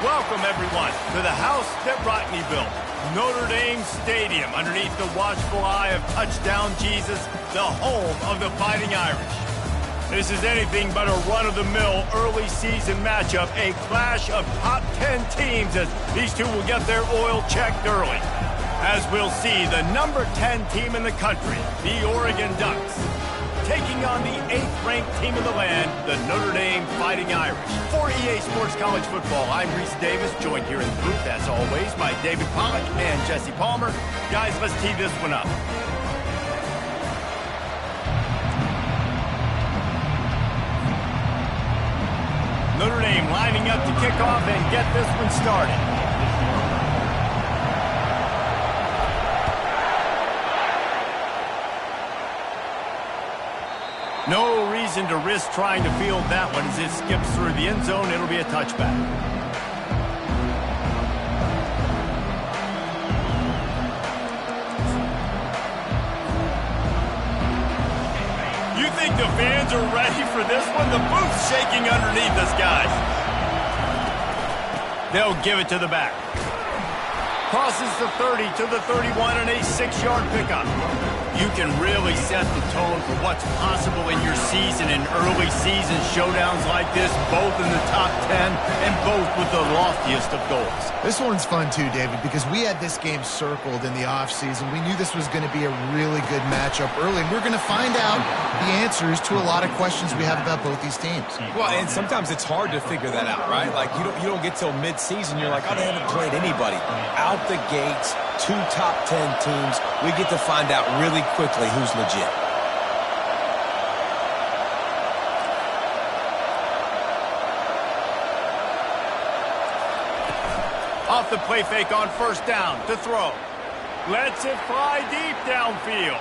Welcome, everyone, to the house that Rodney built, Notre Dame Stadium, underneath the watchful eye of Touchdown Jesus, the home of the Fighting Irish. This is anything but a run-of-the-mill early season matchup, a clash of top 10 teams as these two will get their oil checked early. As we'll see, the number 10 team in the country, the Oregon Ducks, taking on the 8th-ranked team in the land, the Notre Dame Fighting Irish. For EA Sports College Football, I'm Reese Davis, joined here in the booth, as always, by David Pollack and Jesse Palmer. Guys, let's tee this one up. Notre Dame lining up to kick off and get this one started. No reason to risk trying to field that one as it skips through the end zone. It'll be a touchback. You think the fans are ready for this one? The booth's shaking underneath us, guys. They'll give it to the back. Crosses the 30 to the 31 and a 6-yard pickup. You can really set the tone for what's possible in your season in early season showdowns like this, both in the top 10 and both with the loftiest of goals. This one's fun too, David, because we had this game circled in the offseason. We knew this was going to be a really good matchup early, and we're going to find out the answers to a lot of questions we have about both these teams. Well, and sometimes it's hard to figure that out, right? Like, you don't get till mid-season, you're like, oh, they haven't played anybody. Out the gates, 2 top 10 teams, we get to find out really quickly who's legit. Off the play fake on first down to throw. Lets it fly deep downfield.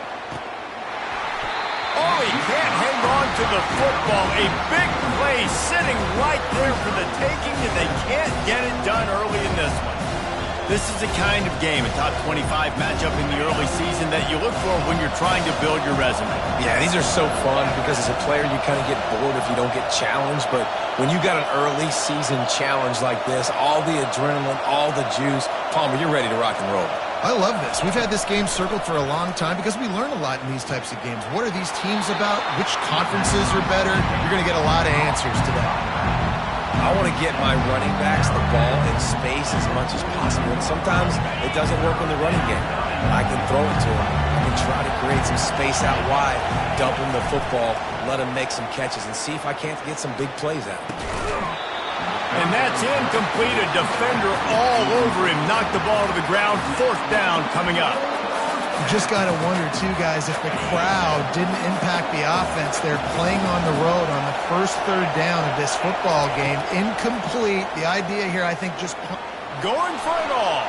Oh, he can't hang on to the football. A big play sitting right there for the taking, and they can't get it done early in this one. This is the kind of game, a top 25 matchup in the early season that you look for when you're trying to build your resume. Yeah, these are so fun because as a player you kind of get bored if you don't get challenged, but when you got an early season challenge like this, all the adrenaline, all the juice, Palmer, you're ready to rock and roll. I love this. We've had this game circled for a long time because we learn a lot in these types of games. What are these teams about? Which conferences are better? You're going to get a lot of answers today. I want to get my running backs the ball in space as much as possible. And sometimes it doesn't work in the running game. I can throw it to them. I can try to create some space out wide, dump them the football, let them make some catches, and see if I can't get some big plays out. And that's incomplete. A defender all over him. Knocked the ball to the ground. 4th down coming up. You just got to wonder, too, guys, if the crowd didn't impact the offense. They're playing on the road on the first 3rd down of this football game. Incomplete. The idea here, I think, just... Going for it all.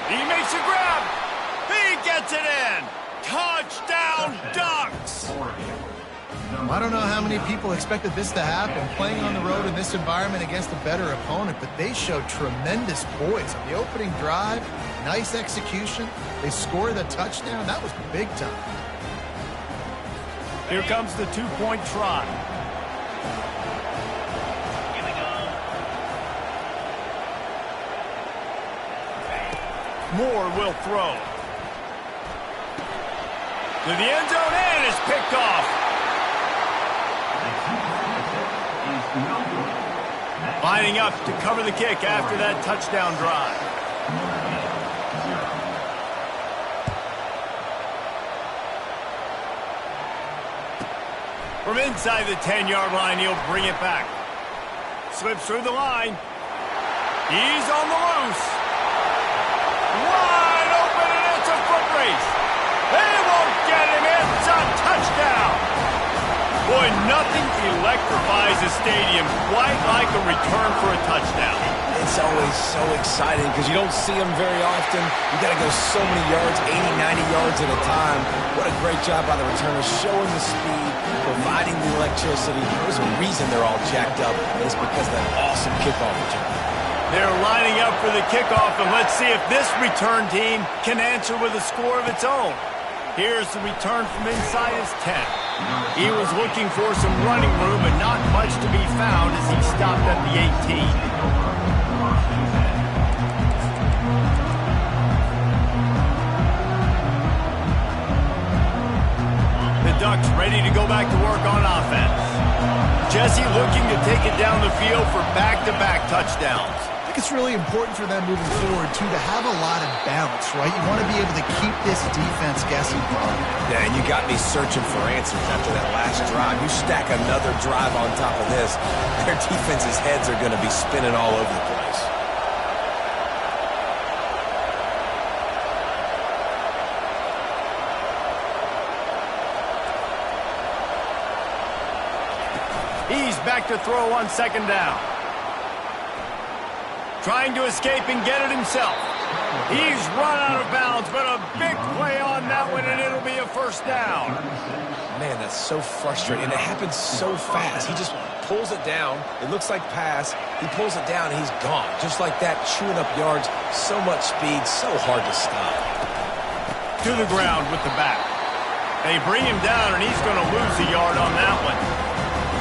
He makes a grab. He gets it in. Touchdown, Ducks. I don't know how many people expected this to happen, playing on the road in this environment against a better opponent, but they showed tremendous poise. On the opening drive, nice execution. They scored a touchdown. That was big time. Here comes the 2-point try. Moore will throw. To the end zone and is picked off. Lining up to cover the kick after that touchdown drive. From inside the 10-yard line, he'll bring it back. Slips through the line. He's on the loose. Wide open, and it's a foot race. They won't get him. It's a touchdown. Boy, nothing electrifies a stadium quite like a return for a touchdown. It's always so exciting because you don't see them very often. You got to go so many yards, 80, 90 yards at a time. What a great job by the returners, showing the speed, providing the electricity. There's a reason they're all jacked up, and it's because of that awesome kickoff return. They're lining up for the kickoff, and let's see if this return team can answer with a score of its own. Here's the return from inside his 10. He was looking for some running room, but not much to be found as he stopped at the 18. The Ducks ready to go back to work on offense. Jesse looking to take it down the field for back-to-back touchdowns. I think it's really important for them moving forward, too, to have a lot of balance, right? You want to be able to keep this defense guessing. Yeah, and you got me searching for answers after that last drive. You stack another drive on top of this, their defense's heads are going to be spinning all over the place. He's back to throw on second down. Trying to escape and get it himself. He's run out of bounds, but a big play on that one, and it'll be a first down. Man, that's so frustrating. It happens so fast. He just pulls it down. It looks like pass. He pulls it down, and he's gone. Just like that, chewing up yards. So much speed, so hard to stop. To the ground with the back. They bring him down, and he's going to lose a yard on that one.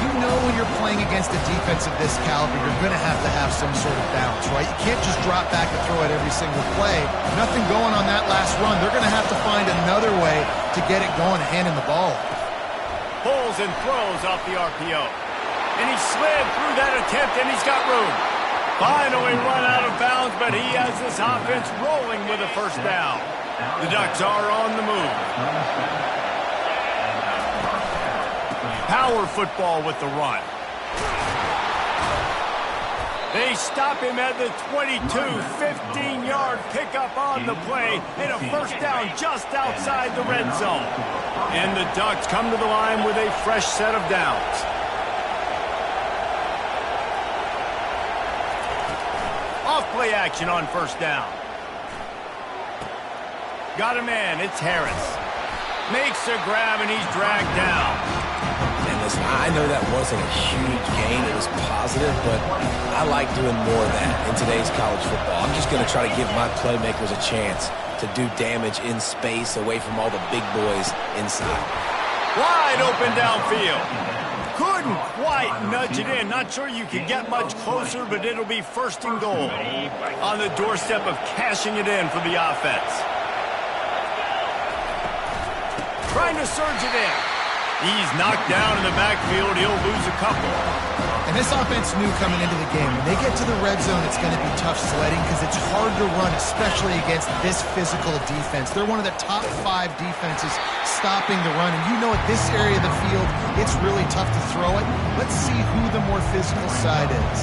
You know when you're playing against a defense of this caliber, you're going to have some sort of balance, right? You can't just drop back and throw it every single play. Nothing going on that last run. They're going to have to find another way to get it going and handing the ball. Pulls and throws off the RPO. And he slid through that attempt, and he's got room. Finally run out of bounds, but he has this offense rolling with a first down. The Ducks are on the move. Power football with the run. They stop him at the 22, 15-yard pickup on the play, and a first down just outside the red zone. And the Ducks come to the line with a fresh set of downs. Off play action on first down. Got a man, it's Harris. Makes a grab, and he's dragged down. Listen, I know that wasn't a huge gain. It was positive, but I like doing more of that in today's college football. I'm just going to try to give my playmakers a chance to do damage in space away from all the big boys inside. Wide open downfield. Couldn't quite nudge it in. Not sure you can get much closer, but it'll be first and goal on the doorstep of cashing it in for the offense. Trying to surge it in. He's knocked down in the backfield. He'll lose a couple. And this offense knew coming into the game, when they get to the red zone, it's going to be tough sledding because it's hard to run, especially against this physical defense. They're one of the top 5 defenses stopping the run. And you know at this area of the field, it's really tough to throw it. Let's see who the more physical side is.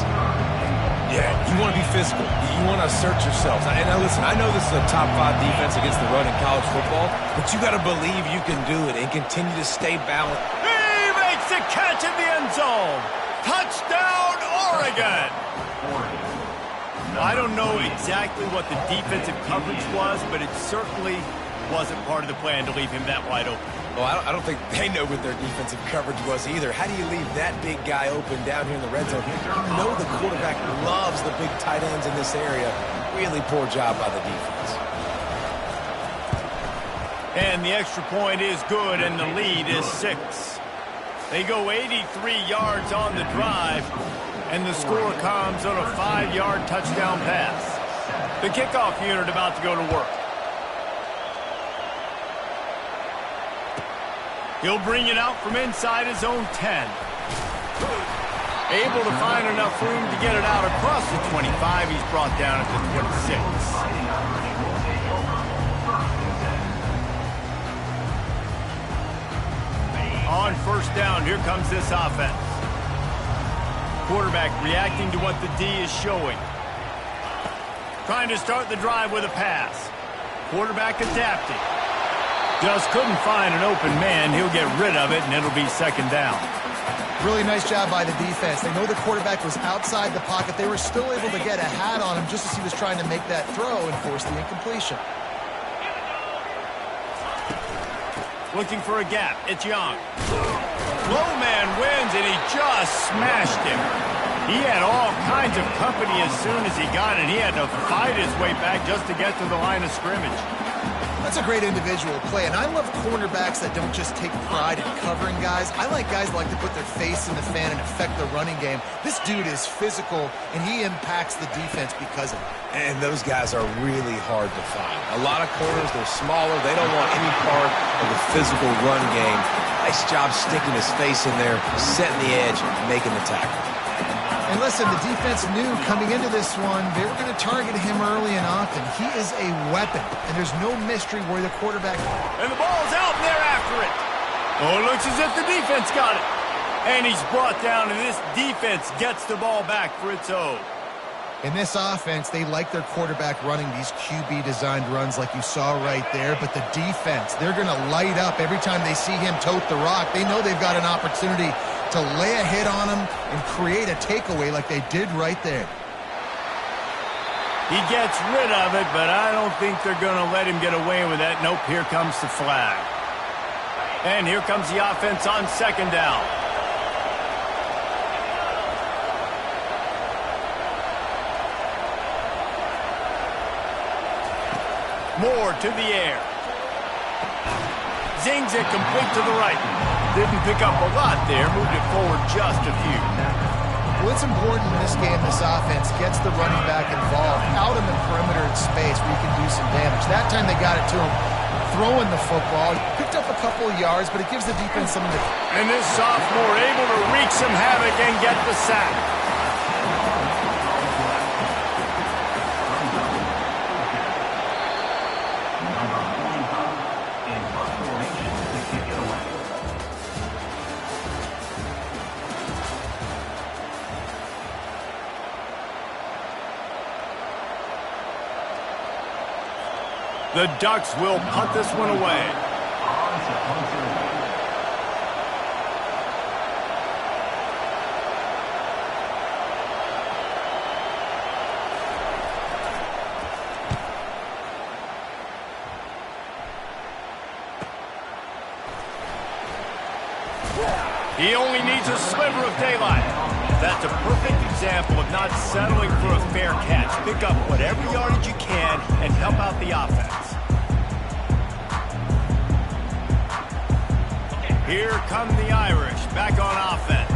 Yeah, you want to be physical. You want to assert yourselves. And now listen, I know this is a top 5 defense against the run in college football, but you got to believe you can do it and continue to stay balanced. He makes a catch in the end zone. Touchdown, Oregon. I don't know exactly what the defensive coverage was, but it certainly wasn't part of the plan to leave him that wide open. Well, I don't think they know what their defensive coverage was either. How do you leave that big guy open down here in the red zone? You know the quarterback loves the big tight ends in this area. Really poor job by the defense. And the extra point is good, and the lead is 6. They go 83 yards on the drive, and the score comes on a 5-yard touchdown pass. The kickoff unit about to go to work. He'll bring it out from inside his own 10. Able to find enough room to get it out across the 25. He's brought down at the 26. On first down, here comes this offense. Quarterback reacting to what the D is showing. Trying to start the drive with a pass. Quarterback adapting. Just couldn't find an open man. He'll get rid of it, and it'll be second down. Really nice job by the defense. They know the quarterback was outside the pocket. They were still able to get a hat on him just as he was trying to make that throw and force the incompletion. Looking for a gap. It's Young. Low man wins, and he just smashed him. He had all kinds of company as soon as he got it. He had to fight his way back just to get to the line of scrimmage. That's a great individual play, and I love cornerbacks that don't just take pride in covering guys. I like guys that like to put their face in the fan and affect the running game. This dude is physical, and he impacts the defense because of it. And those guys are really hard to find. A lot of corners, they're smaller. They don't want any part of the physical run game. Nice job sticking his face in there, setting the edge, making the tackle. And listen, the defense knew coming into this one, they were going to target him early and often. He is a weapon, and there's no mystery where the quarterback... And the ball's out, and they're after it. Oh, it looks as if the defense got it. And he's brought down, and this defense gets the ball back for its own. In this offense, they like their quarterback running these QB-designed runs like you saw right there, but the defense, they're going to light up every time they see him tote the rock. They know they've got an opportunity to lay a hit on him and create a takeaway like they did right there. He gets rid of it, but I don't think they're going to let him get away with that. Nope, here comes the flag. And here comes the offense on second down. Moore to the air. Zings it complete to the right. Didn't pick up a lot there. Moved it forward just a few. Well, it's important in this game this offense gets the running back involved out in the perimeter in space where you can do some damage. That time they got it to him throwing the football. He picked up a couple of yards, but it gives the defense something to... And this sophomore able to wreak some havoc and get the sack. The Ducks will punt this one away. He only needs a sliver of daylight. That's a perfect example of not settling for a fair catch. Pick up whatever yardage you can and help out the offense. Here come the Irish, back on offense.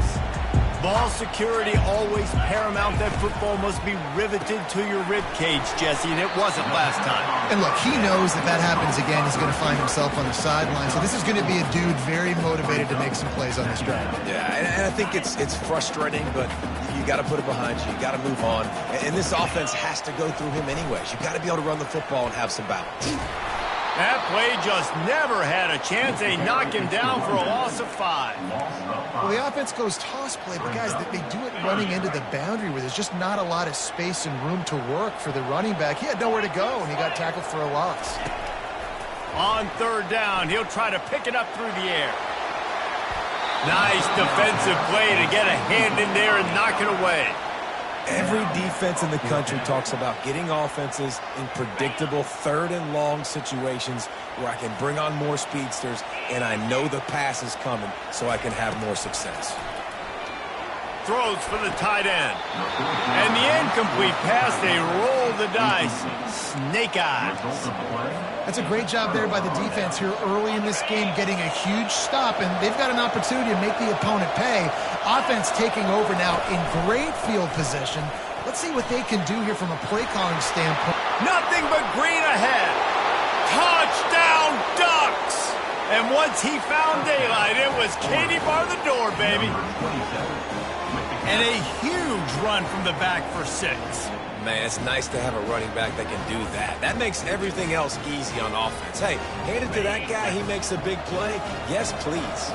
Ball security always paramount. That football must be riveted to your rib cage, Jesse, and it wasn't last time. And look, he knows if that happens again, he's going to find himself on the sideline. So this is going to be a dude very motivated to make some plays on this drive. Yeah, and I think it's frustrating, but you got to put it behind you. You got to move on. And this offense has to go through him anyways. You got to be able to run the football and have some balance. That play just never had a chance. They knock him down for a loss of 5. Well, the offense goes toss play, but guys, they do it running into the boundary where there's just not a lot of space and room to work for the running back. He had nowhere to go, and he got tackled for a loss. On third down, he'll try to pick it up through the air. Nice defensive play to get a hand in there and knock it away. Every defense in the country talks about getting offenses in predictable third and long situations where I can bring on more speedsters and I know the pass is coming so I can have more success. Throws for the tight end. And the incomplete pass, they roll the dice. Snake eyes. That's a great job there by the defense here early in this game, getting a huge stop, and they've got an opportunity to make the opponent pay. Offense taking over now in great field position. Let's see what they can do here from a play calling standpoint. Nothing but green ahead. Touchdown, Ducks! And once he found daylight, it was Katie bar the door, baby. And a huge run from the back for 6. Man, it's nice to have a running back that can do that. That makes everything else easy on offense. Hey, hand it to that guy, he makes a big play. Yes, please.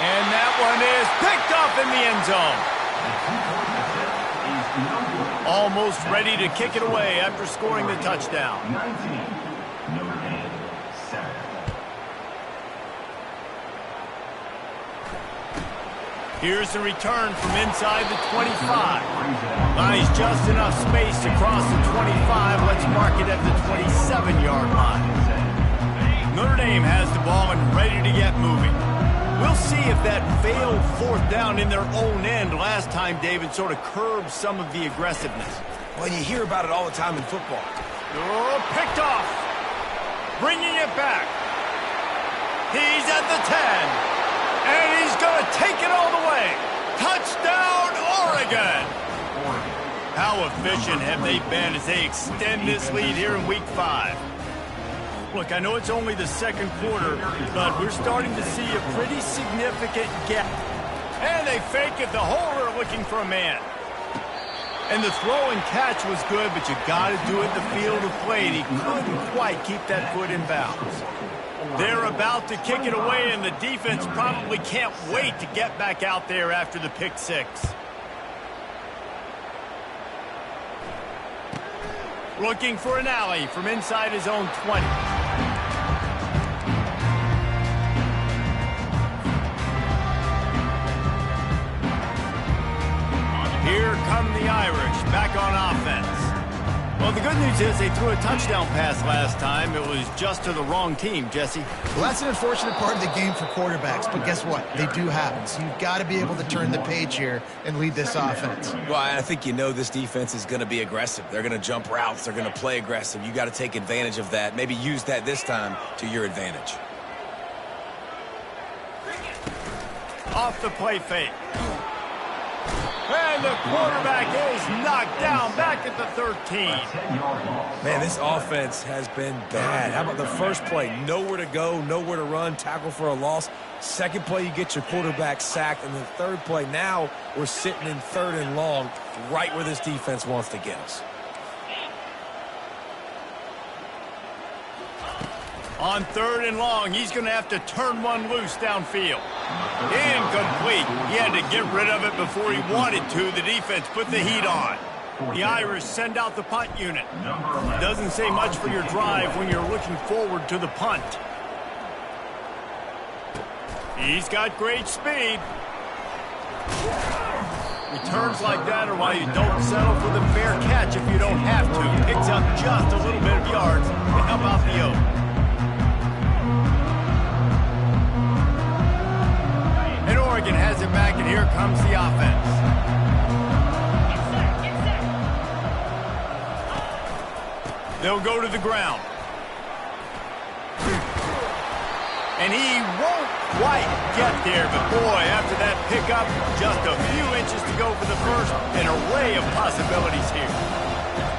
And that one is picked up in the end zone. Almost ready to kick it away after scoring the touchdown. Here's the return from inside the 25. Buys just enough space to cross the 25. Let's mark it at the 27-yard line. Notre Dame has the ball and ready to get moving. We'll see if that failed fourth down in their own end last time, David, sort of curbed some of the aggressiveness. Well, you hear about it all the time in football. Oh, picked off. Bringing it back. He's at the 10. And he's going to take it all the way. Touchdown, Oregon. How efficient have they been as they extend this lead here in Week 5? Look, I know it's only the second quarter, but we're starting to see a pretty significant gap. And they fake it. The holder looking for a man. And the throw and catch was good, but you got to do it in the field of play. And he couldn't quite keep that foot in bounds. They're about to kick it away, and the defense probably can't wait to get back out there after the pick six. Looking for an alley from inside his own 20. Here come the Irish, back on offense. Well, the good news is they threw a touchdown pass last time. It was just to the wrong team, Jesse. Well, that's an unfortunate part of the game for quarterbacks, but guess what? They do happen. So you've got to be able to turn the page here and lead this offense. Well, I think you know this defense is going to be aggressive. They're going to jump routes. They're going to play aggressive. You got to take advantage of that. Maybe use that this time to your advantage. Off the play fake. And the quarterback is knocked down back at the 13. Man, this offense has been bad. How about the first play? Nowhere to go, nowhere to run, tackle for a loss. Second play, you get your quarterback sacked. And the third play, now we're sitting in 3rd and long, right where this defense wants to get us. On 3rd and long, he's going to have to turn one loose downfield. Incomplete. He had to get rid of it before he wanted to. The defense put the heat on. The Irish send out the punt unit. Doesn't say much for your drive when you're looking forward to the punt. He's got great speed. Returns like that are why you don't settle for the fair catch if you don't have to. Picks up just a little bit of yards to help out the Oak. And Oregon has it back, and here comes the offense. They'll go to the ground. And he won't quite get there, but boy, after that pickup, just a few inches to go for the first, an array of possibilities here.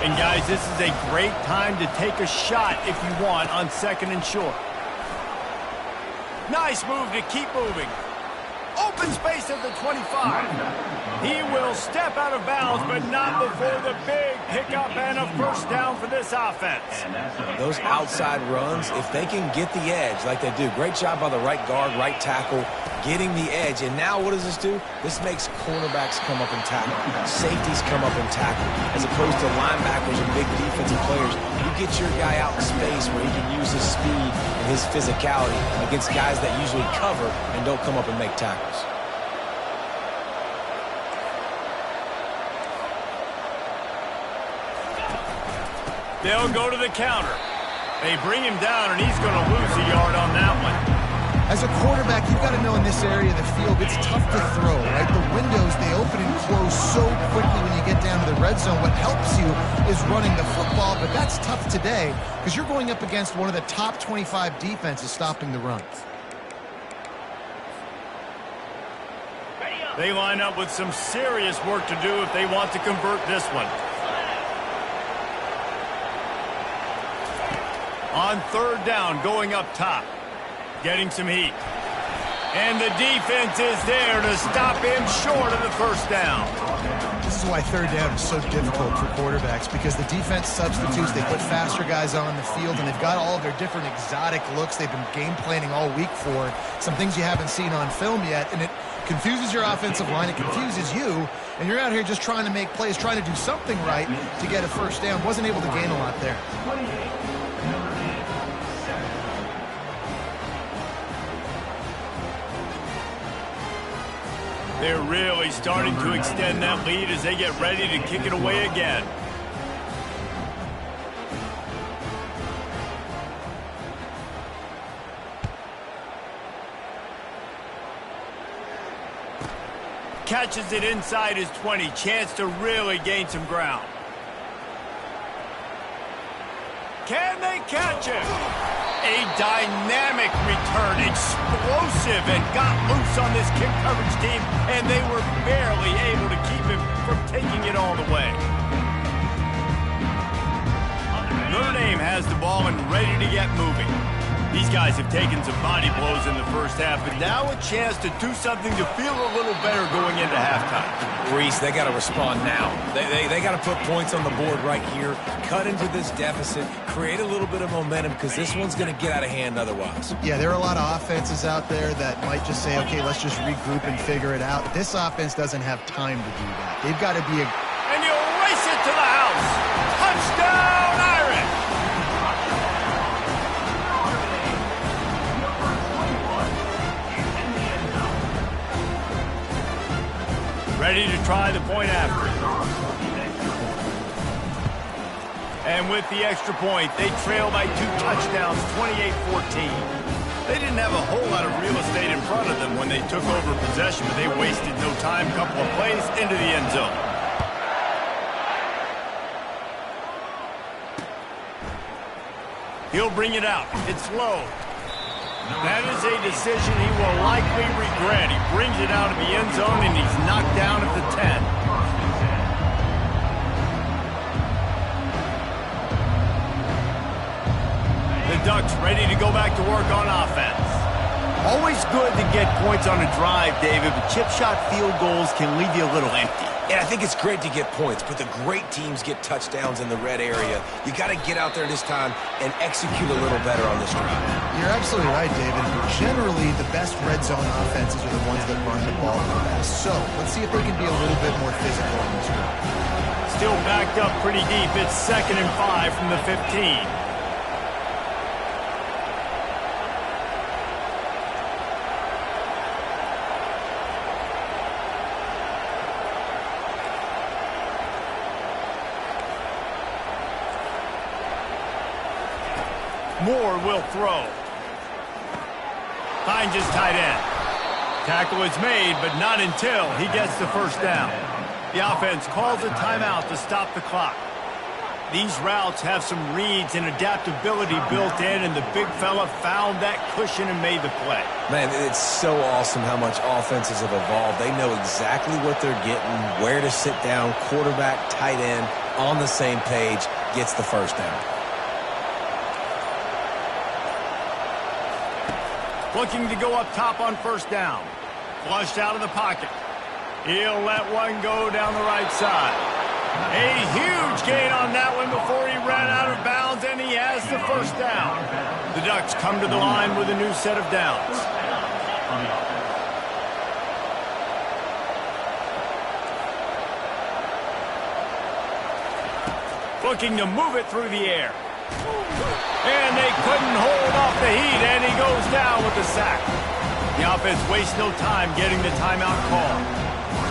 And guys, this is a great time to take a shot if you want on 2nd and short. Nice move to keep moving. Open space at the 25. He will step out of bounds, but not before the big pickup and a first down for this offense. Those outside runs, if they can get the edge like they do, great job by the right guard, right tackle, getting the edge. And now what does this do? This makes cornerbacks come up and tackle. Safeties come up and tackle. As opposed to linebackers and big defensive players, you get your guy out in space where he can use his speed and his physicality against guys that usually cover and don't come up and make tackles. They'll go to the counter. They bring him down, and he's going to lose a yard on that one. As a quarterback, you've got to know in this area of the field, it's tough to throw, right? The windows, they open and close so quickly when you get down to the red zone. What helps you is running the football, but that's tough today because you're going up against one of the top 25 defenses stopping the run. They line up with some serious work to do if they want to convert this one. On 3rd down, going up top. Getting some heat. And the defense is there to stop him short of the first down. This is why 3rd down is so difficult for quarterbacks, because the defense substitutes, they put faster guys on the field, and they've got all of their different exotic looks they've been game planning all week for, some things you haven't seen on film yet, and it confuses your offensive line, it confuses you, and you're out here just trying to make plays, trying to do something right to get a first down. Wasn't able to gain a lot there. They're really starting to extend that lead as they get ready to kick it away again. catches it inside his 20. Chance to really gain some ground. Can they catch him? A dynamic return, explosive, and got loose on this kick coverage team, and they were barely able to keep him from taking it all the way. Notre Dame has the ball and ready to get moving. These guys have taken some body blows in the first half, but now a chance to do something to feel a little better going into halftime. Reese, they got to respond now. They got to put points on the board right here, cut into this deficit, create a little bit of momentum, because this one's going to get out of hand otherwise. Yeah, there are a lot of offenses out there that might just say, okay, let's just regroup and figure it out. This offense doesn't have time to do that. They've got to be a... And you race it to the house. Touchdown, Irish! Ready to try the point after. And with the extra point, they trail by 2 touchdowns, 28-14. They didn't have a whole lot of real estate in front of them when they took over possession, but they wasted no time. Couple of plays into the end zone. He'll bring it out. It's low. That is a decision he will likely regret. He brings it out of the end zone, and he's knocked down at the 10. The Ducks ready to go back to work on offense. Always good to get points on a drive, David, but chip shot field goals can leave you a little empty. Yeah, I think it's great to get points, but the great teams get touchdowns in the red area. You got to get out there this time and execute a little better on this drive. You're absolutely right, David. Generally, the best red zone offenses are the ones that run the ball the best. So, let's see if they can be a little bit more physical on this drive. Still backed up pretty deep. It's 2nd and 5 from the 15. Moore will throw. Finds his tight end. Tackle is made, but not until he gets the first down. The offense calls a timeout to stop the clock. These routes have some reads and adaptability built in, and the big fella found that cushion and made the play. Man, it's so awesome how much offenses have evolved. They know exactly what they're getting, where to sit down, quarterback, tight end, on the same page, gets the first down. Looking to go up top on first down. Flushed out of the pocket. He'll let one go down the right side. A huge gain on that one before he ran out of bounds, and he has the first down. The Ducks come to the line with a new set of downs. Looking to move it through the air. And they couldn't hold off the heat, and he goes down with the sack. The offense wastes no time getting the timeout call.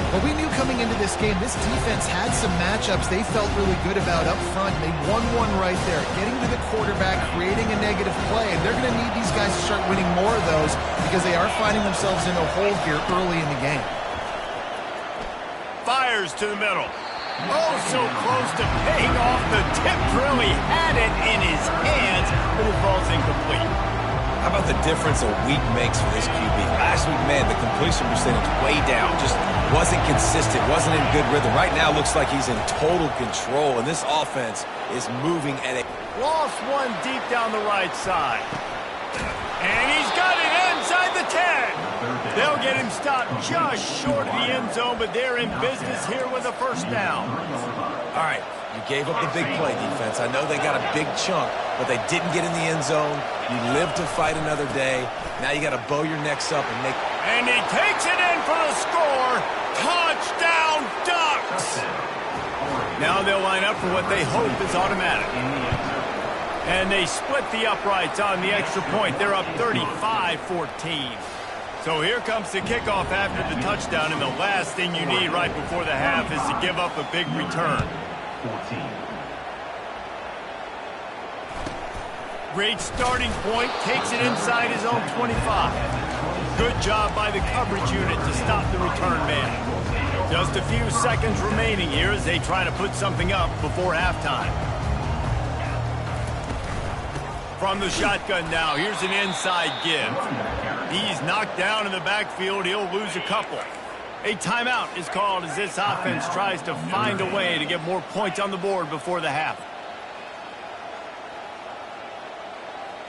Well, we knew coming into this game, this defense had some matchups they felt really good about up front. They won one right there, getting to the quarterback, creating a negative play, and they're going to need these guys to start winning more of those because they are finding themselves in a hole here early in the game. Fires to the middle. Oh, so close to paying off the tip drill. He had it in his hands, but it falls incomplete. How about the difference a week makes for this QB? Last week, man, the completion percentage way down. Just wasn't consistent, wasn't in good rhythm. Right now, looks like he's in total control, and this offense is moving at a... Lost one deep down the right side. And he's got it inside the 10. They'll get him stopped just short of the end zone, but they're in business here with a first down. All right, you gave up the big play, defense. I know they got a big chunk, but they didn't get in the end zone. You live to fight another day. Now you got to bow your necks up and make... And he takes it in for the score. Touchdown, Ducks! Now they'll line up for what they hope is automatic. And they split the uprights on the extra point. They're up 35-14. So here comes the kickoff after the touchdown, and the last thing you need right before the half is to give up a big return. 14. Great starting point, takes it inside his own 25. Good job by the coverage unit to stop the return man. Just a few seconds remaining here as they try to put something up before halftime. From the shotgun now, here's an inside give. He's knocked down in the backfield. He'll lose a couple. A timeout is called as this offense tries to find a way to get more points on the board before the half.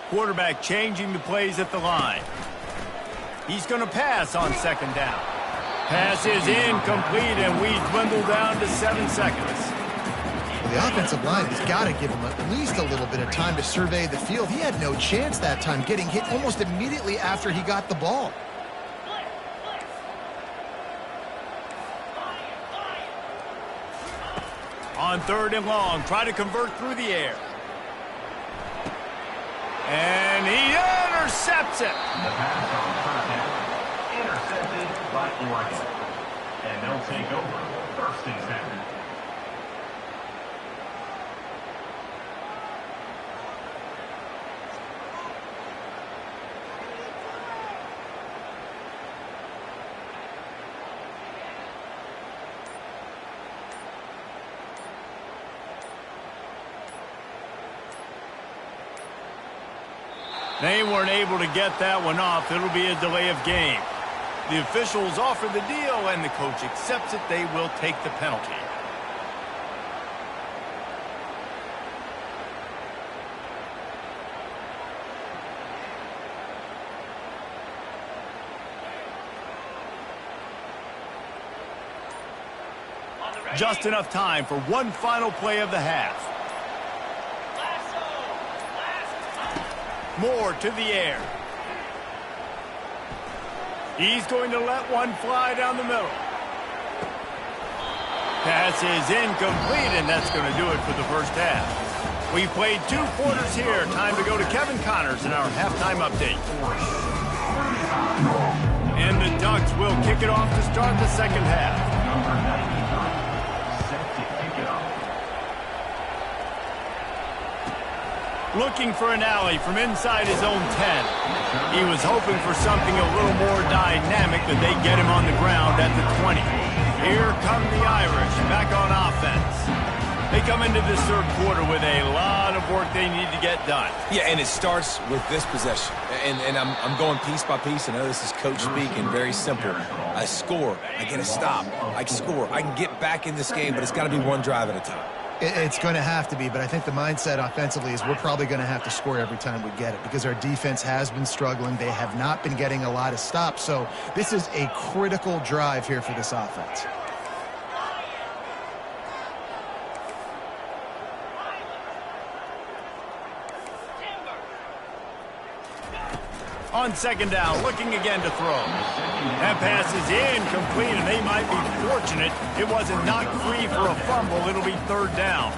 Quarterback changing the plays at the line. He's going to pass on second down. Pass is incomplete, and we dwindle down to 7 seconds. Well, the offensive line has got to give him at least a little bit of time to survey the field. He had no chance that time, getting hit almost immediately after he got the ball. On 3rd and long, try to convert through the air. And he intercepts it. The pass on first down, intercepted by Oregon. And they'll take over 1st and 10. They weren't able to get that one off. It'll be a delay of game. The officials offer the deal, and the coach accepts it. They will take the penalty. Just enough time for one final play of the half. Moore to the air. He's going to let one fly down the middle. Pass is incomplete, and that's going to do it for the first half. We played 2 quarters here. Time to go to Kevin Connors in our halftime update. And the Ducks will kick it off to start the second half. Looking for an alley from inside his own 10. He was hoping for something a little more dynamic, but they get him on the ground at the 20. Here come the Irish back on offense. They come into this 3rd quarter with a lot of work they need to get done. Yeah, and it starts with this possession. And I'm going piece by piece. I know this is coach speaking, very simple. I score, I get a stop. I score, I can get back in this game, but it's got to be one drive at a time. It's going to have to be, but I think the mindset offensively is we're probably going to have to score every time we get it because our defense has been struggling. They have not been getting a lot of stops, so this is a critical drive here for this offense. On 2nd down, looking again to throw. That pass is incomplete, and they might be fortunate it wasn't knocked free for a fumble. It'll be 3rd down.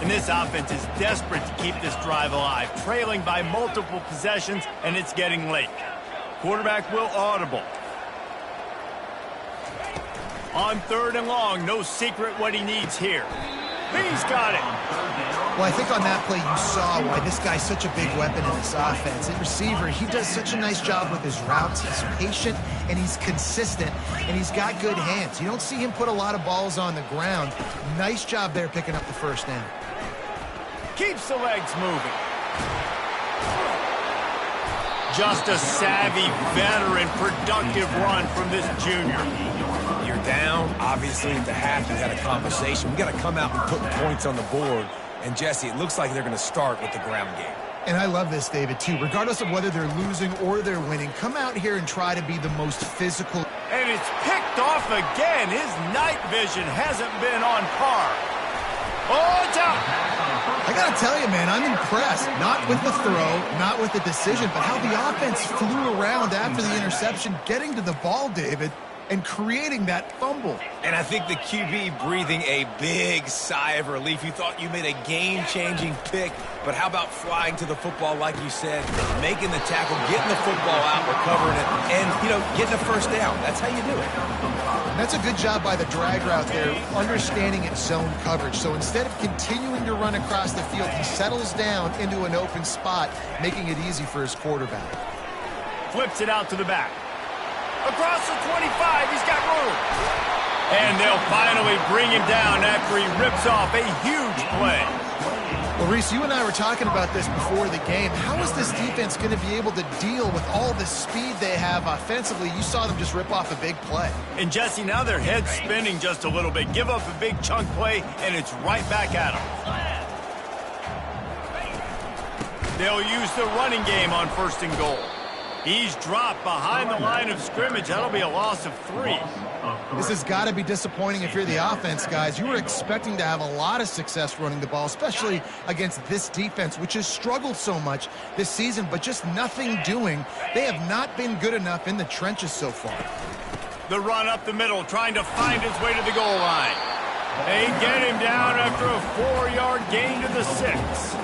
And this offense is desperate to keep this drive alive, trailing by multiple possessions, and it's getting late. Quarterback will audible. On 3rd and long, no secret what he needs here. He's got it. Well, I think on that play you saw why this guy's such a big weapon in this offense. At receiver, he does such a nice job with his routes. He's patient, and he's consistent, and he's got good hands. You don't see him put a lot of balls on the ground. Nice job there picking up the 1st down. Keeps the legs moving. Just a savvy, veteran, productive run from this junior. You're down, obviously, at the half. You had a conversation. We got to come out and put points on the board. And, Jesse, it looks like they're going to start with the ground game. And I love this, David, too. Regardless of whether they're losing or they're winning, come out here and try to be the most physical. And it's picked off again. His night vision hasn't been on par. Oh, it's out. I got to tell you, man, I'm impressed. Not with the throw, not with the decision, but how the offense flew around after the interception, getting to the ball, David, and creating that fumble. And I think the QB breathing a big sigh of relief. You thought you made a game-changing pick, but how about flying to the football, like you said, making the tackle, getting the football out, recovering it, and, getting a 1st down. That's how you do it. That's a good job by the drag route there, understanding its zone coverage. So instead of continuing to run across the field, he settles down into an open spot, making it easy for his quarterback. Flips it out to the back. Across the 25, he's got room. And they'll finally bring him down after he rips off a huge play. Well, Reese, you and I were talking about this before the game. How is this defense going to be able to deal with all the speed they have offensively? You saw them just rip off a big play. And, Jesse, now their head's spinning just a little bit. Give up a big chunk play, and it's right back at them. They'll use the running game on 1st and goal. He's dropped behind the line of scrimmage. That'll be a loss of 3. This has got to be disappointing if you're the offense, guys. You were expecting to have a lot of success running the ball, especially against this defense, which has struggled so much this season, but just nothing doing. They have not been good enough in the trenches so far. The run up the middle, trying to find his way to the goal line. They get him down after a 4-yard gain to the 6.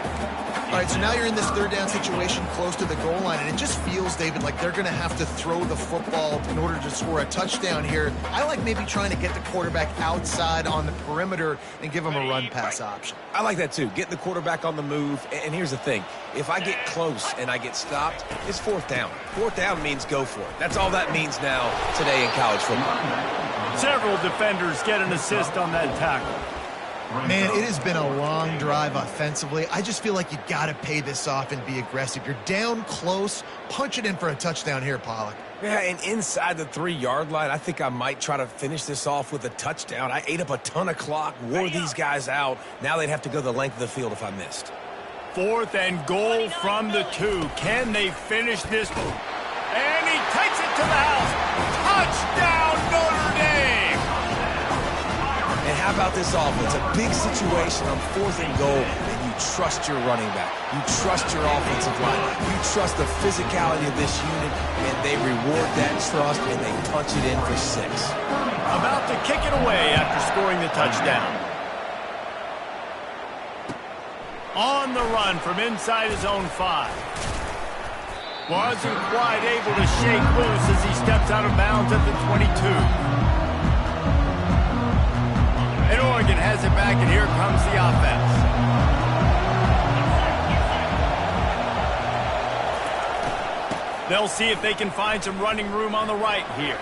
All right, so now you're in this 3rd down situation close to the goal line, and it just feels, David, like they're going to have to throw the football in order to score a touchdown here. I like maybe trying to get the quarterback outside on the perimeter and give him a run-pass option. I like that, too. Get the quarterback on the move. And here's the thing. If I get close and I get stopped, it's 4th down. 4th down means go for it. That's all that means now today in college football. Several defenders get an assist on that tackle. Man, it has been a long drive offensively. I just feel like you got to pay this off and be aggressive. You're down close. Punch it in for a touchdown here, Pollock. Yeah, and inside the 3-yard line, I think I might try to finish this off with a touchdown. I ate up a ton of clock, wore these guys out. Now they'd have to go the length of the field if I missed. 4th and goal from the 2. Can they finish this? And he takes it to the house. Touchdown, Notre Dame! And how about this offense? A big situation on 4th and goal, and you trust your running back. You trust your offensive line. You trust the physicality of this unit, and they reward that trust, and they punch it in for 6. About to kick it away after scoring the touchdown. On the run from inside his own 5. Wasn't quite able to shake loose as he steps out of bounds at the 22. And Oregon has it back, and here comes the offense. They'll see if they can find some running room on the right here.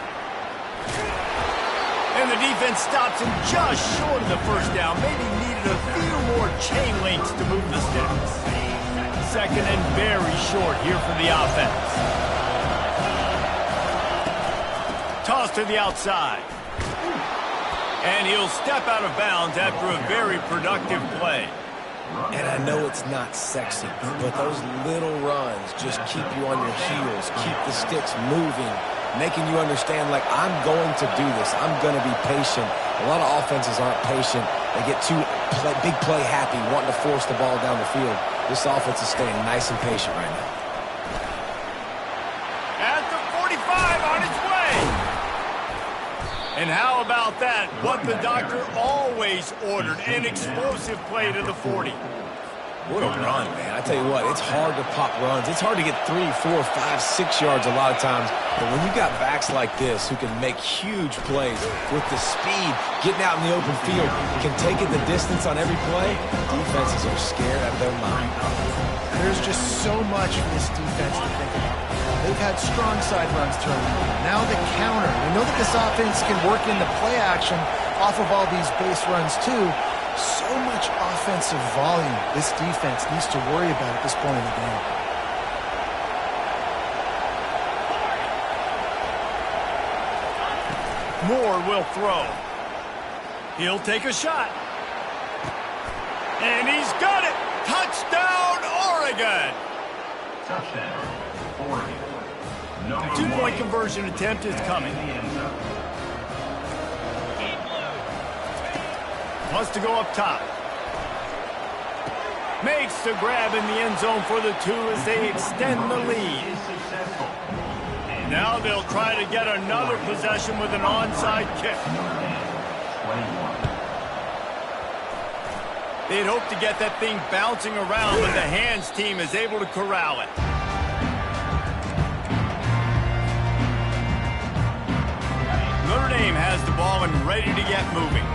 And the defense stops him just short of the 1st down. Maybe needed a few more chain links to move the sticks. 2nd and very short here for the offense. Toss to the outside. And he'll step out of bounds after a very productive play. And I know it's not sexy, but those little runs just keep you on your heels, keep the sticks moving, making you understand, like, I'm going to do this. I'm going to be patient. A lot of offenses aren't patient. They get too big play happy, wanting to force the ball down the field. This offense is staying nice and patient right now. At the 45 on its way. And how about that? What the doctor always ordered, an explosive play to the 40. What a run, man. I tell you what, it's hard to pop runs. It's hard to get 3, 4, 5, 6 yards a lot of times. But when you got backs like this who can make huge plays with the speed, getting out in the open field, can take it the distance on every play, defenses are scared out of their mind. There's just so much for this defense to think about. They've had strong side runs thrown. Now the counter. We know that this offense can work in the play action off of all these base runs too. So much offensive volume this defense needs to worry about at this point in the game. Moore will throw. He'll take a shot. And he's got it! Touchdown, Oregon! Touchdown, Oregon. Two-point conversion attempt is coming. Wants to go up top. Makes the grab in the end zone for the 2 as they extend the lead. Now they'll try to get another possession with an onside kick. They'd hope to get that thing bouncing around, but the hands team is able to corral it. Notre Dame has the ball and ready to get moving.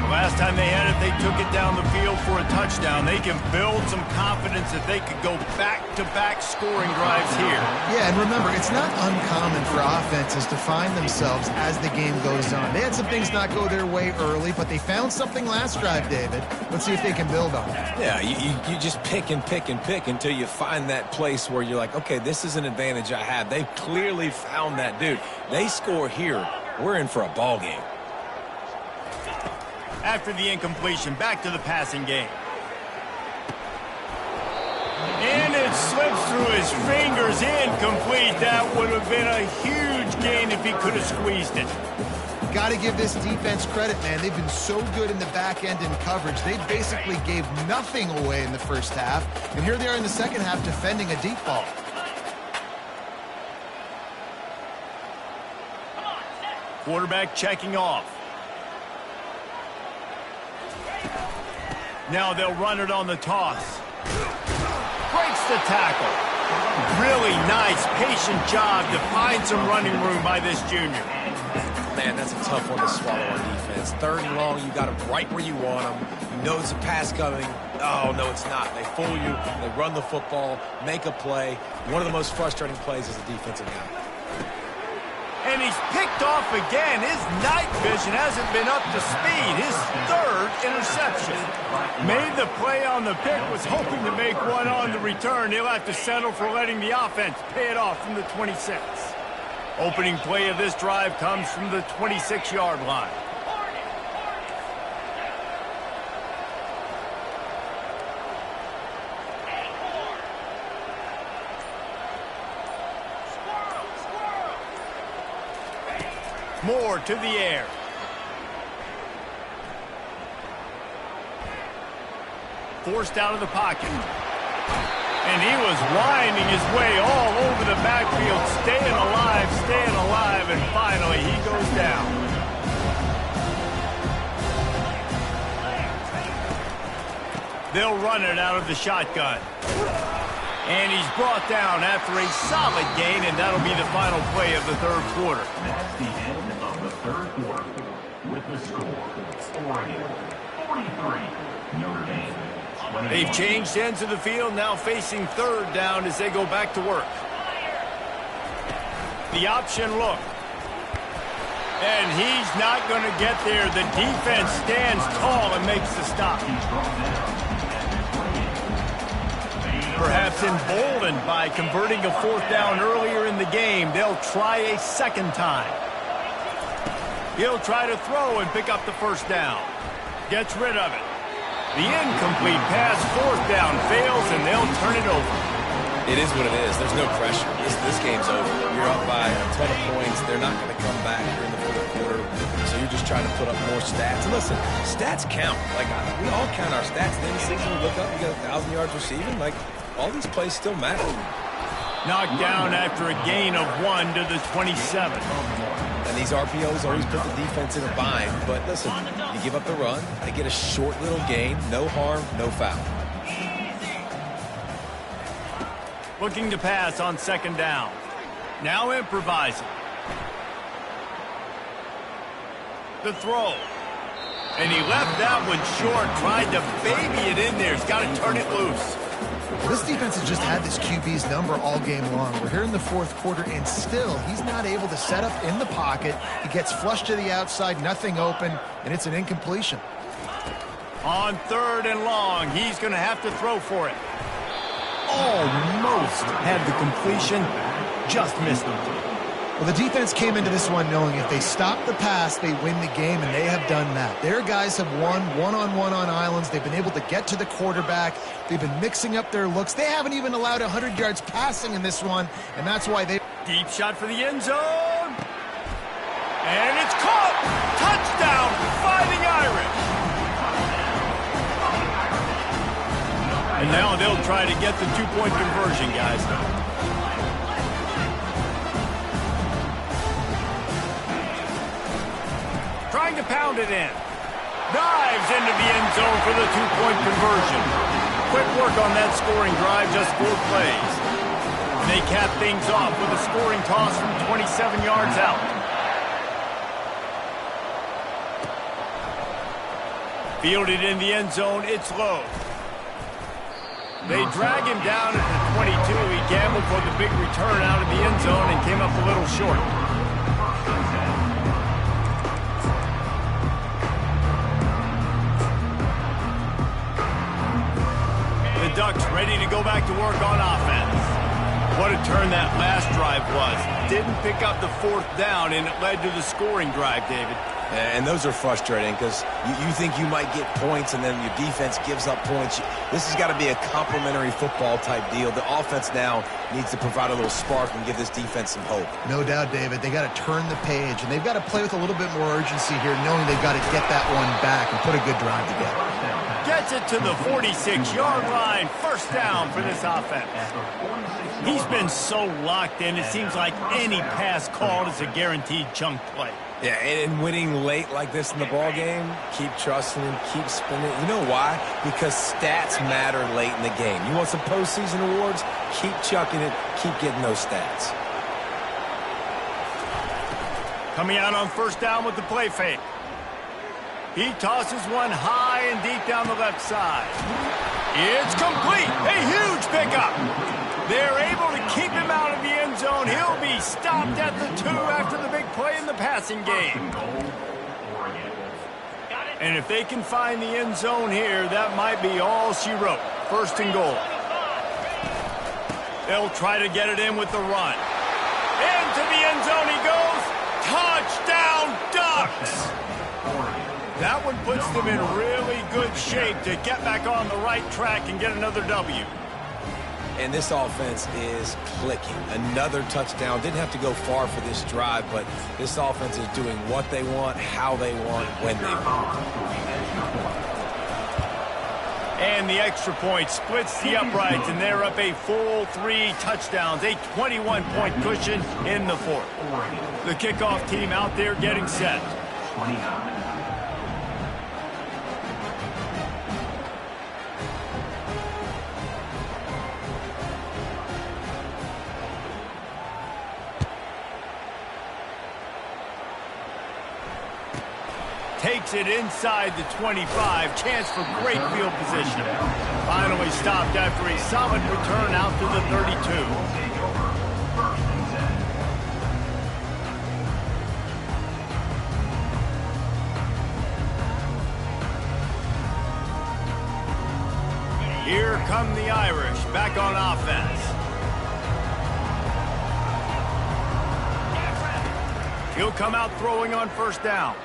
The last time they had it, they took it down the field for a a touchdown, they can build some confidence that they could go back-to-back scoring drives here. Yeah, and remember, it's not uncommon for offenses to find themselves as the game goes on. They had some things not go their way early, but they found something last drive, David. Let's see if they can build on it. Yeah, you just pick and pick and pick until you find that place where you're like, okay, this is an advantage I have. They've clearly found that, dude. They score here, we're in for a ball game. After the incompletion, back to the passing game. And it slips through his fingers, incomplete. That would have been a huge gain if he could have squeezed it. Got to give this defense credit, man. They've been so good in the back end in coverage. They basically gave nothing away in the first half. And here they are in the second half defending a deep ball. Quarterback checking off. Now they'll run it on the toss. Breaks the tackle. Really nice, patient job to find some running room by this junior. Man, that's a tough one to swallow on defense. 3rd and long, you got them right where you want them. You know there's a pass coming. Oh, no, it's not. They fool you. They run the football, make a play. One of the most frustrating plays as a defensive guy. And he's picked off again. His night vision hasn't been up to speed. His 3rd interception. Made the play on the pick, was hoping to make one on the return. He'll have to settle for letting the offense pay it off from the 26. Opening play of this drive comes from the 26-yard line. Moore to the air. Forced out of the pocket. And he was winding his way all over the backfield, staying alive, and finally he goes down. They'll run it out of the shotgun. And he's brought down after a solid gain, and that'll be the final play of the 3rd quarter. That's the end of the 3rd quarter. With the score, Oregon 43, Notre Dame 21. They've changed ends of the field, now facing 3rd down as they go back to work. The option look. And he's not going to get there. The defense stands tall and makes the stop. Perhaps emboldened by converting a 4th down earlier in the game, they'll try a 2nd time. He'll try to throw and pick up the 1st down. Gets rid of it. The incomplete pass, 4th down, fails, and they'll turn it over. It is what it is. There's no pressure. This game's over. You're up by a ton of points. They're not going to come back during the 4th quarter. So you're just trying to put up more stats. And listen, stats count. Like, we all count our stats. Then the season, we look up, you got 1,000 yards receiving. Like, all these plays still matter. Knocked down after a gain of 1 to the 27. And these RPOs always put the defense in a bind. But listen, you give up the run, they get a short little gain, no harm, no foul. Looking to pass on 2nd down. Now improvising. The throw. And he left that one short, tried to baby it in there. He's got to turn it loose. This defense has just had this QB's number all game long. We're here in the 4th quarter, and still he's not able to set up in the pocket. He gets flushed to the outside, nothing open, and it's an incompletion. On 3rd and long, he's going to have to throw for it. Almost had the completion, just missed it. Well, the defense came into this one knowing if they stop the pass, they win the game, and they have done that. Their guys have won one-on-one on islands. They've been able to get to the quarterback. They've been mixing up their looks. They haven't even allowed 100 yards passing in this one, and that's why they... Deep shot for the end zone. And it's caught. Touchdown, Fighting Irish. And now they'll try to get the 2-point conversion, guys. Trying to pound it in. Dives into the end zone for the 2-point conversion. Quick work on that scoring drive, just 4 plays. And they cap things off with a scoring toss from 27 yards out. Fielded in the end zone, it's low. They drag him down at the 22. He gambled for the big return out of the end zone and came up a little short. The Ducks ready to go back to work on offense. What a turn that last drive was. Didn't pick up the fourth down, and it led to the scoring drive, David. And those are frustrating because you think you might get points and then your defense gives up points. This has got to be a complementary football type deal. The offense now needs to provide a little spark and give this defense some hope. No doubt, David. They got to turn the page, and they've got to play with a little bit more urgency here, knowing they've got to get that one back and put a good drive together. Gets it to the 46-yard line. First down for this offense. He's been so locked in, it seems like any pass called is a guaranteed chunk play. Yeah, and winning late like this in the ball game, keep trusting him, keep spinning. You know why? Because stats matter late in the game. You want some postseason awards? Keep chucking it, keep getting those stats. Coming out on first down with the play fake. He tosses one high and deep down the left side. It's complete. A huge pickup. They're able to keep him out of the end zone. He'll be stopped at the 2 after the big play in the passing game. And if they can find the end zone here, that might be all she wrote. First and goal. They'll try to get it in with the run. Into the end zone he goes. Touchdown, Ducks! That one puts them in really good shape to get back on the right track and get another W. And this offense is clicking. Another touchdown. Didn't have to go far for this drive, but this offense is doing what they want, how they want, when they want. And the extra point splits the uprights, and they're up a full 3 touchdowns, a 21-point cushion in the fourth. The kickoff team out there getting set. 29. Takes it inside the 25. Chance for great field position. Finally stopped after a solid return out to the 32. Here come the Irish back on offense. He'll come out throwing on first down.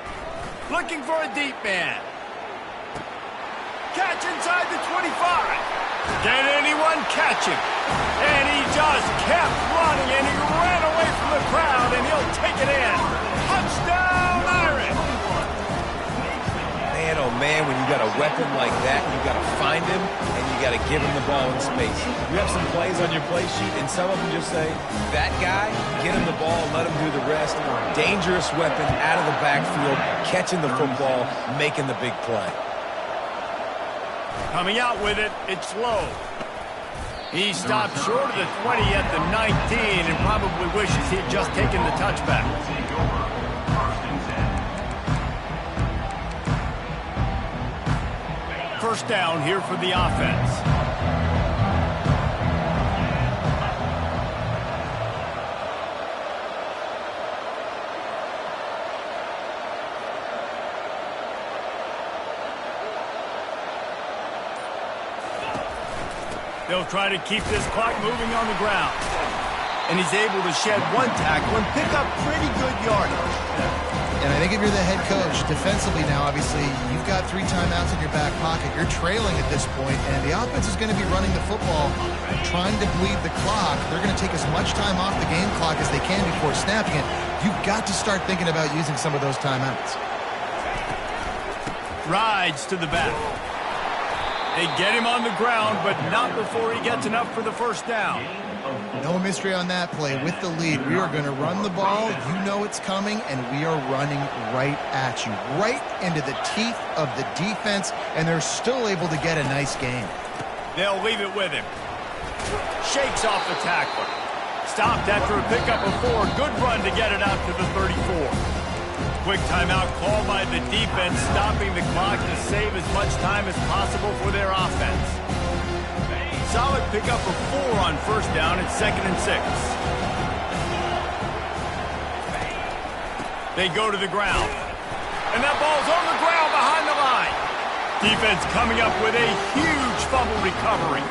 Looking for a deep man. Catch inside the 25. Can anyone catch him? And he just kept running, and he ran away from the crowd, and he'll take it in. Touchdown, Irish! Man, oh man, when you got a weapon like that, you got to find him, and you got to give him the ball in space. You have some plays on your play sheet, and some of them just say, that guy, get him the ball, let him do the rest. Dangerous weapon out of the backfield, catching the football, making the big play. Coming out with it, it's low. He stopped short of the 20 at the 19 and probably wishes he'd just taken the touchback. First down here for the offense. They'll try to keep this clock moving on the ground. And he's able to shed one tackle and pick up pretty good yardage. And I think if you're the head coach, defensively now, obviously, you've got 3 timeouts in your back pocket. You're trailing at this point, and the offense is going to be running the football, trying to bleed the clock. They're going to take as much time off the game clock as they can before snapping it. You've got to start thinking about using some of those timeouts. Rides to the back. They get him on the ground, but not before he gets enough for the first down. No mystery on that play. With the lead, we are going to run the ball. You know it's coming, and we are running right at you, right into the teeth of the defense, and they're still able to get a nice game. They'll leave it with him. Shakes off the tackler. Stopped after a pickup of 4. Good run to get it out to the 34. quick timeout called by the defense, stopping the clock to save as much time as possible for their offense. Solid pickup of 4 on first down at 2nd and 6. They go to the ground. And that ball's on the ground behind the line. Defense coming up with a huge fumble recovery.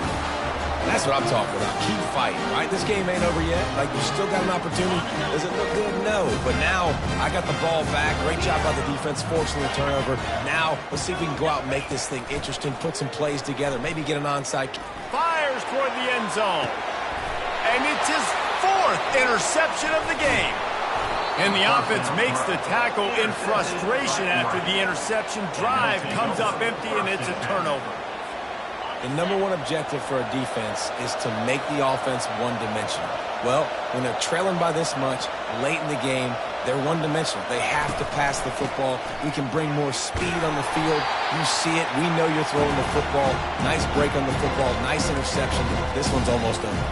That's what I'm talking about. Keep fighting, right? This game ain't over yet. Like, you still got an opportunity. Does it look good? No. But now, I got the ball back. Great job by the defense, forcing the turnover. Now, let's see if we can go out and make this thing interesting, put some plays together, maybe get an onside. Fires toward the end zone. And it's his 4th interception of the game. And the offense makes the tackle in frustration after the interception. Drive comes up empty, and it's a turnover. The number one objective for a defense is to make the offense one-dimensional. Well, when they're trailing by this much, late in the game, they're one-dimensional. They have to pass the football. We can bring more speed on the field. You see it. We know you're throwing the football. Nice break on the football. Nice interception. This one's almost over.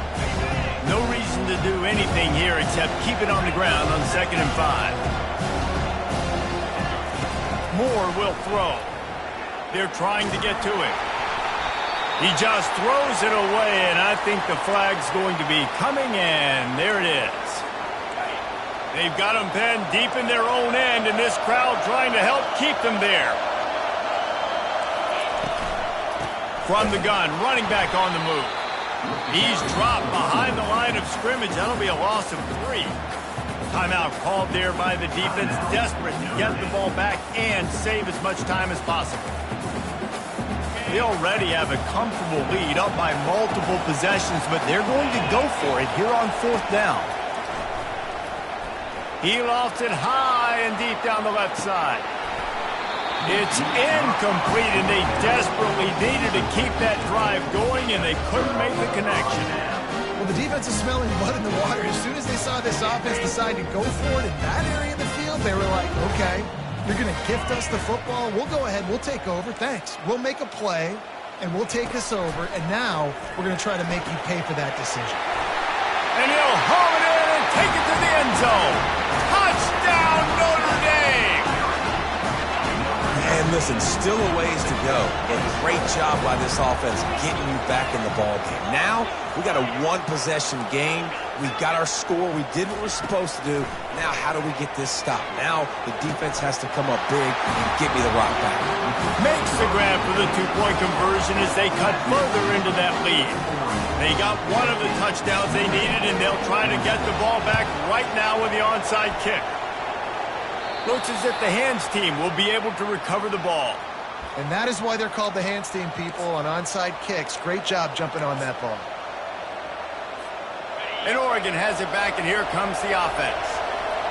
No reason to do anything here except keep it on the ground on 2nd and 5. Moore will throw. They're trying to get to it. He just throws it away, and I think the flag's going to be coming, and there it is. They've got them penned deep in their own end, and this crowd trying to help keep them there. From the gun, running back on the move. He's dropped behind the line of scrimmage. That'll be a loss of 3. Timeout called there by the defense, desperate to get the ball back and save as much time as possible. They already have a comfortable lead, up by multiple possessions, but they're going to go for it here on 4th down. He lofts it high and deep down the left side. It's incomplete, and they desperately needed to keep that drive going, and they couldn't make the connection. Well, the defense is smelling blood in the water. As soon as they saw this offense decide to go for it in that area of the field, they were like, okay, you're going to gift us the football. We'll go ahead. We'll take over. Thanks. We'll make a play, and we'll take this over. And now we're going to try to make you pay for that decision. And he'll haul it in and take it to the end zone. Touchdown, Notre Dame! And listen, still a ways to go. A great job by this offense getting you back in the ball game. Now, we got a 1-possession game. We got our score. We did what we're supposed to do. Now, how do we get this stopped? Now, the defense has to come up big and get me the rock back. Makes the grab for the 2-point conversion as they cut further into that lead. They got one of the touchdowns they needed, and they'll try to get the ball back right now with the onside kick. Looks as if the hands team will be able to recover the ball. And that is why they're called the hands team, people, on onside kicks. Great job jumping on that ball. And Oregon has it back, and here comes the offense.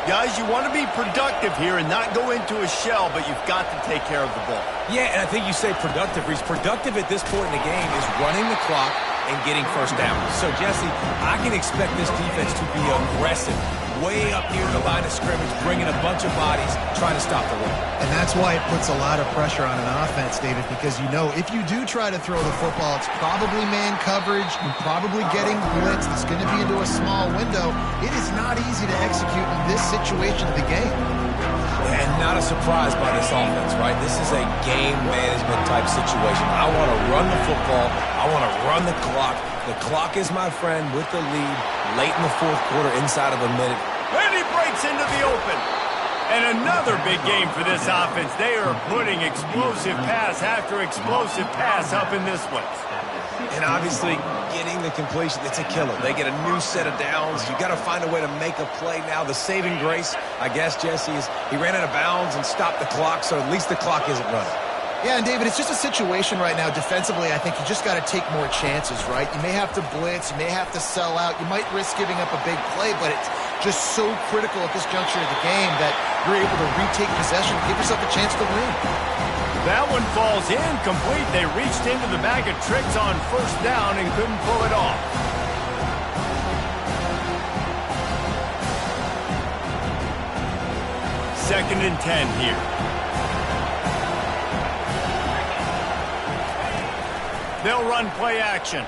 Guys, you want to be productive here and not go into a shell, but you've got to take care of the ball. Yeah, and I think you say productive, Reese. Productive at this point in the game is running the clock and getting first down. So, Jesse, I can expect this defense to be aggressive, way up near the line of scrimmage, bringing a bunch of bodies, trying to stop the run. And that's why it puts a lot of pressure on an offense, David, because you know if you do try to throw the football, it's probably man coverage, you're probably getting blitzed, it's going to be into a small window. It is not easy to execute in this situation of the game. And not a surprise by this offense, right? This is a game management type situation. I want to run the football. I want to run the clock. The clock is my friend with the lead late in the 4th quarter, inside of a minute. And he breaks into the open. And another big game for this offense. They are putting explosive pass after explosive pass up in this one. And obviously, getting the completion, it's a killer. They get a new set of downs. You got to find a way to make a play now. The saving grace, I guess, Jesse, is he ran out of bounds and stopped the clock, so at least the clock isn't running. Yeah, and David, it's just a situation right now defensively. I think you just got to take more chances, right? You may have to blitz, you may have to sell out, you might risk giving up a big play, but it's just so critical at this juncture of the game that you're able to retake possession and give yourself a chance to win. That one falls incomplete. They reached into the bag of tricks on first down and couldn't pull it off. Second and 10 here. They'll run play action.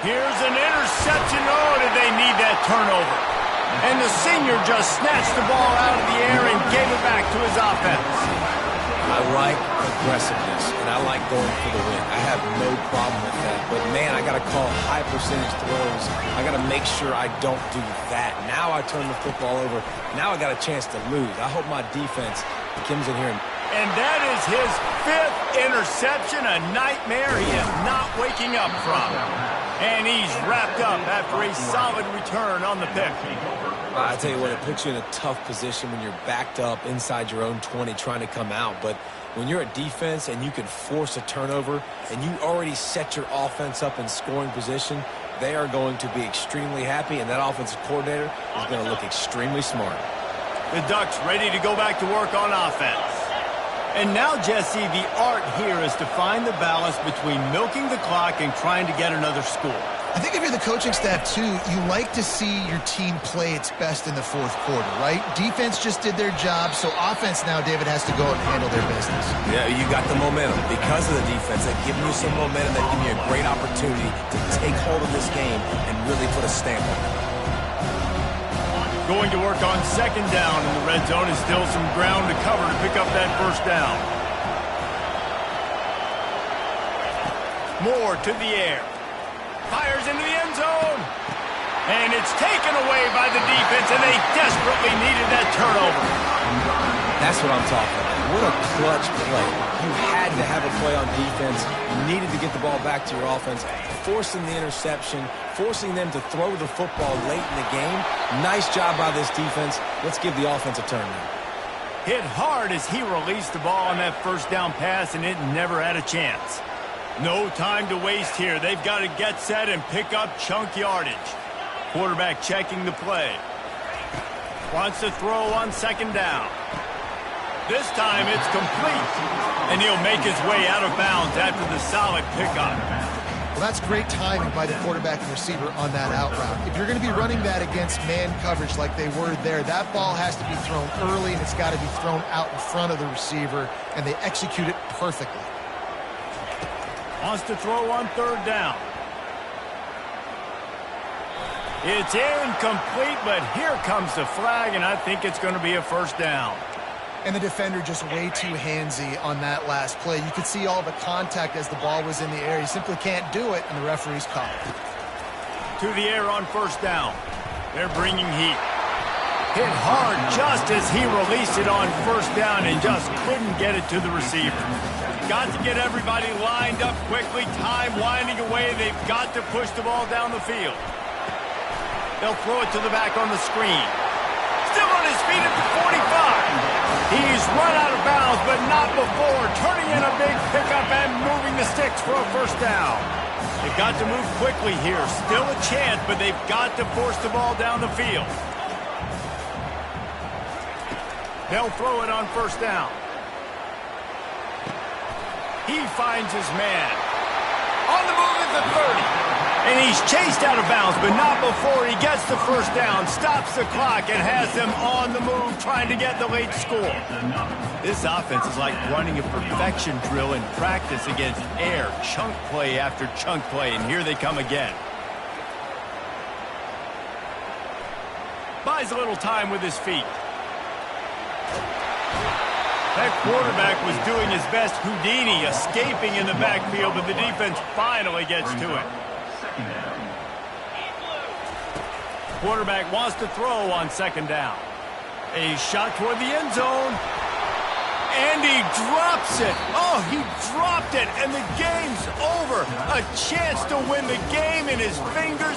Here's an interception. Oh, did they need that turnover? And the senior just snatched the ball out of the air and gave it back to his offense. I like aggressiveness, and I like going for the win. I have no problem with that. But, man, I got to call high percentage throws. I got to make sure I don't do that. Now I turn the football over. Now I got a chance to lose. I hope my defense comes in here and that is his 5th interception, a nightmare he is not waking up from. And he's wrapped up after a solid return on the pick. I tell you what, it puts you in a tough position when you're backed up inside your own 20 trying to come out. But when you're a defense and you can force a turnover and you already set your offense up in scoring position, they are going to be extremely happy, and that offensive coordinator is going to look extremely smart. The Ducks ready to go back to work on offense. And now, Jesse, the art here is to find the balance between milking the clock and trying to get another score. I think if you're the coaching staff, too, you like to see your team play its best in the fourth quarter, right? Defense just did their job, so offense now, David, has to go and handle their business. Yeah, you got the momentum. Because of the defense, they've given you some momentum, that give you a great opportunity to take hold of this game and really put a stamp on it. Going to work on second down in the red zone is still some ground to cover to pick up that first down. Moore to the air. Fires into the end zone. And it's taken away by the defense, and they desperately needed that turnover. That's what I'm talking about. What a clutch play. You had to have a play on defense. You needed to get the ball back to your offense, forcing the interception, forcing them to throw the football late in the game. Nice job by this defense. Let's give the offense a turn now. Hit hard as he released the ball on that first down pass, and it never had a chance. No time to waste here. They've got to get set and pick up chunk yardage. Quarterback checking the play. Wants to throw on second down. This time it's complete. And he'll make his way out of bounds after the solid pickup. Well, that's great timing by the quarterback and receiver on that out route. If you're going to be running that against man coverage like they were there, that ball has to be thrown early, and it's got to be thrown out in front of the receiver, and they execute it perfectly. Wants to throw on third down. It's incomplete, but here comes the flag, and I think it's going to be a first down. And the defender just way too handsy on that last play. You could see all the contact as the ball was in the air. He simply can't do it, and the referee's called. To the air on first down. They're bringing heat. Hit hard just as he released it on first down and just couldn't get it to the receiver. Got to get everybody lined up quickly. Time winding away. They've got to push the ball down the field. They'll throw it to the back on the screen. Still on his feet at the 45. He's run out of bounds, but not before. Turning in a big pickup and moving the sticks for a first down. They've got to move quickly here. Still a chance, but they've got to force the ball down the field. They'll throw it on first down. He finds his man. On the move at the 30. And he's chased out of bounds, but not before he gets the first down, stops the clock, and has them on the move trying to get the late score. This offense is like running a perfection drill in practice against air, chunk play after chunk play, and here they come again. Buys a little time with his feet. That quarterback was doing his best Houdini, escaping in the backfield, but the defense finally gets to it. Quarterback wants to throw on second down. A shot toward the end zone. And he drops it. Oh, he dropped it, and the game's over. A chance to win the game in his fingers.